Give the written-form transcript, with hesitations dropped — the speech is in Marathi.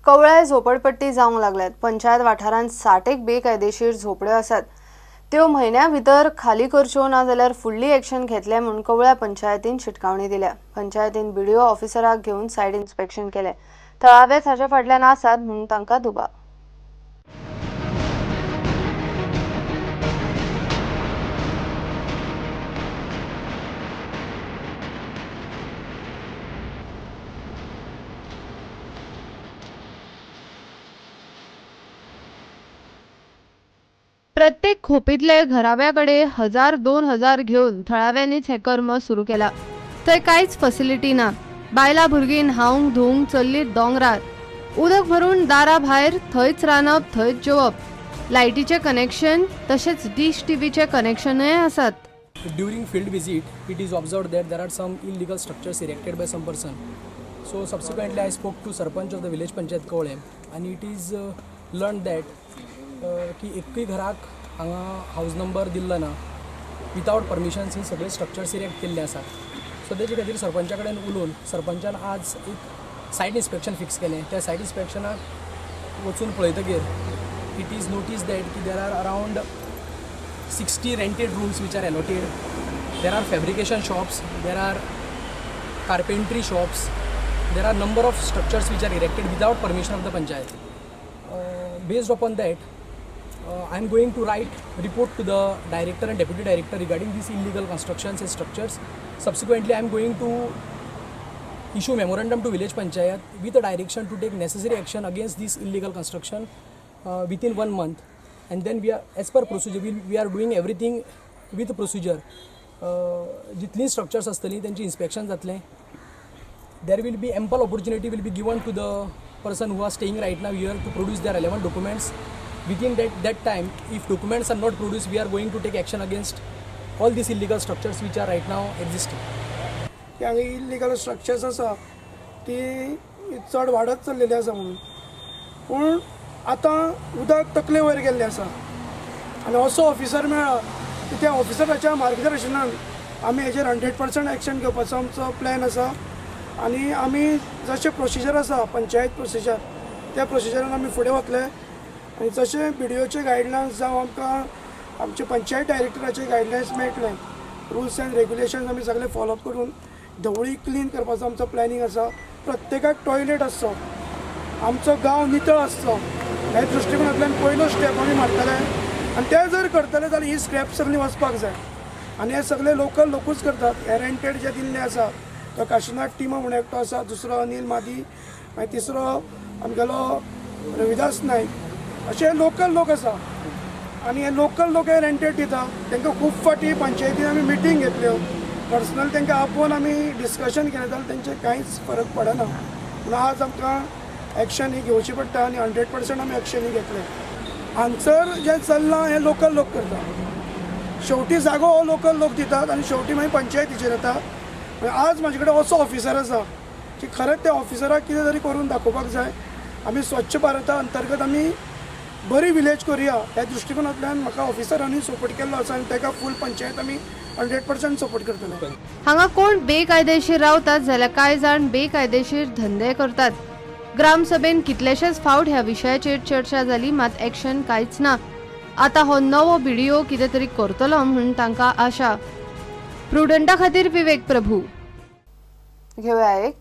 कवळ्या झोपडपट्टी जावंक लागल्यात। पंचायत वाठारांत 60 बेकायदेशीर झोपड्यो आसात। त्यो म्हयन्या भितर खाली करच्यो ना जाल्यार फुडली एक्शन घेतले म्हूण कवळ्या पंचायतीन शिटकावणी दिल्या। पंचायतीन बीडीओ ऑफिसराक घेवन सायट इन्स्पेक्शन केले। थळावे ताचे फाटल्यान आसात म्हूण तांकां दुबाव। प्रत्येक खोपीतले घराब्याकडे 1000-2000 घेऊन थळाव्यांनीच हे कर्म सुरू केला। थंय कांयच फॅसिलिटी ना। बायला भुरगीं न्हावंक धुवंक चल्लीत दोंगरार। उदक भरून दारा भायर थंयच रांदप थंयच जेवप। लायटीचे कनेक्शन तशेंच डिश टीव्हीचे कनेक्शनय आसात। During field visit, it is observed that there are some illegal structures erected by some person. So subsequently, I spoke to Sarpanch of the village Panchayat Kawale, and it is learned that की एकूय घराक हांगा हाऊस नंबर दिल्लो ना, विथआउट परमिशन्स ही सगळे स्ट्रक्चर्स इरेक्ट केल्ले आसात। सो तेजे खातीर सरपंचा कडेन उलोवन सरपंचान आज एक सायट इन्स्पेक्शन फिक्स केलें। त्या सायट इन्स्पेक्शनाक वचून पळयतकीर इट इज नोटीस दॅट की there are around 60 rented rooms which are allotted. There are fabrication shops, there are carpentry shops, there are number of structures which are erected without permission of the panchayat. Based upon that, I am going to write report to the director and deputy director regarding these illegal constructions and structures. Subsequently, I am going to issue memorandum to village panchayat with a direction to take necessary action against this illegal construction within 1 month. And then we are, as per procedure, we are doing everything with procedure. जितली structures असतली त्यांची inspection जातले. There will be ample opportunity will be given to the person who are staying right now here to produce their relevant documents. Within that time, if documents are not produced, we are going to take action against all these illegal structures which are right now existing. त्या illegal structures आसा ती चड वाडत चल्लेली आसा म्हणून, पूण आतां उदक तकले वयर गेल्लें आसा आनी असो ऑफिसर मेळ्ळा की त्या ऑफिसराच्या मार्गदर्शनान आमी हेजेर 100% एक्शन घेवपाचो आमचो प्लॅन आसा। आनी आमी जशें प्रोसिजर आसा पंचायत प्रोसिजर त्या प्रोसिजरान आमी फुडें वतले। आनी जशें बीडीओचे गायडलायन्स जावं आमकां आमचे पंचायत डायरेक्टराचे गायडलायन्स मेळटले, रुल्स एंड रेग्युलेशन्स आमी सगळे फॉलोअप करून धवळी क्लीन करपाचो आमचो प्लॅनिंग आसा। प्रत्येकाक टॉयलेट आसचो, आमचो गांव नितळ आसचो, ह्या दृश्टिकोनांतल्यान पयलो स्टेप आमी मारतले। आनी ते जर करतले जाल्यार ही स्टेप सगळी वचपाक जाय। आनी हे सगळे लोकल लोकूच करतात। हे रेंटेड जे दिल्ले आसा तो काशिनाथ टिमा म्हणून एकटो आसा, दुसरो अनिल मादी, मागीर तिसरो आमगेलो रविदास नायक, अशे लोकल लोक आसा। आनी हे लोकल लोक हे रेंटेड दिता। तांकां खूब फाटी पंचायतीन आमी मिटींग घेतल्यो, पर्सनल तांकां आपोवन आमी डिस्कशन केलें जाल्यार तेंचे कांयच फरक पडना। पूण आज आमकां एक्शन ही घेवची पडटा आनी 100% आमी एक्शन ही घेतले। हांगसर जें चल्लां हें लोकल लोक करता। शेवटी जागो हो लोकल लोक दितात आनी शेवटी मागीर पंचायतीचेर येता। आज म्हाजे कडेन असो ऑफिसर आसा की खरेंच त्या ऑफिसराक कितें तरी करून दाखोवपाक जाय। आमी स्वच्छ भारता अंतर्गत आमी बरी विलेज करुया ह्या दृश्टिकोनांतल्यान म्हाका ऑफिसरांनी सपोर्ट केल्लो आसा आनी ताका फूल पंचायत आमी 100% सपोर्ट करतले। हांगा कोण बेकायदेशीर रावतात जाल्यार कांय जाण बेकायदेशीर धंदे करतात। ग्रामसभेन कितलेशेच फावट ह्या विशयाचेर चर्चा जाली, मात एक्शन कांयच ना। आतां हो नवो बीडीओ कितें तरी करतलो म्हूण तांकां आशा। प्रुडंटा खातीर विवेक प्रभू। घेवया एक